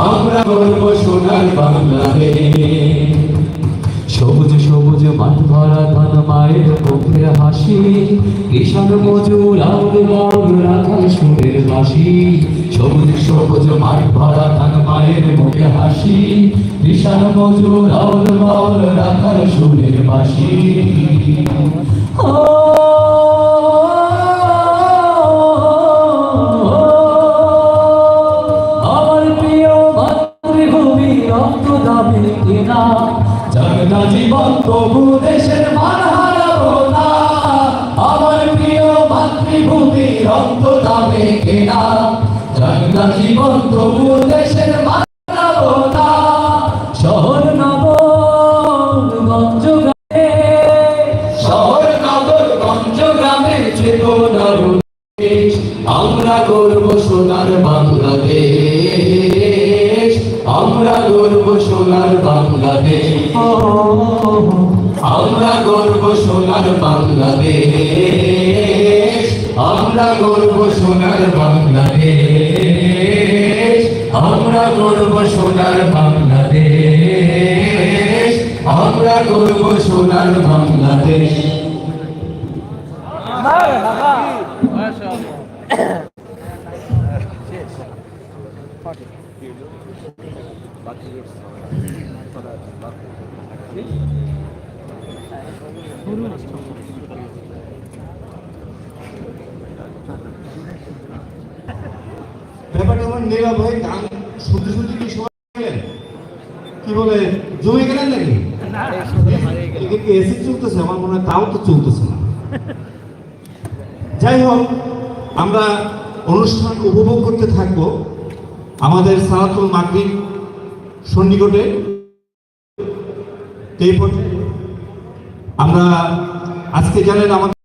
আমরা গর্ব সোনার বাংলাদেশ। সবুজ সবুজ মাঠ ভরা ধান মায়ের মুখের হাসি, কিষান মজুর আউল বাউল রাখাল সুরের বাসি। সবুজ সবুজ মাঠ ভরা ধান মায়ের মুখে হাসি, কিষান মজুর আউল বাউল রাখাল সুরের বাসি। আমার প্রিয় মাতৃভূমি রক্ত দাবি কিনা, যারা জীবন তবু দেশের মান হারাবো না। আমার প্রিয় মাতৃভূমি রক্ত দামে কেনা, যারা জীবন তবু দেশের মান হারাবো না। শহর নগর গঞ্জ গ্রামে, শহর নগর গঞ্জ গ্রামে চেতনার দেশ। আমরা গর্ব সোনার বাংলাদেশ, আমরা গর্ব সোনার বাংলাদেশ। আমরা গর্ব সোনার বাংলাদেশ, আমরা গর্ব সোনার বাংলাদেশ। আমরা গর্ব সোনার বাংলাদেশ, আমরা গর্ব সোনার বাংলাদেশ। ব্যাপারটা আমার নীরব হয়ে গান শুনতে শুনতে কি সময় কি বলে জমে গেলেন নাকি? এসি চলতেছে আমার মনে হয়, তাও তো চলতেছে না। যাই হোক, আমরা অনুষ্ঠান উপভোগ করতে থাকবো আমাদের সালাতুল মাগরিব সন্নিকটে। আমরা আজকে জানেন আমাদের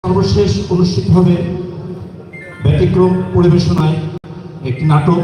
সর্বশেষ অনুষ্ঠিত হবে ব্যতিক্রম পরিবেশনায় একটি নাটক।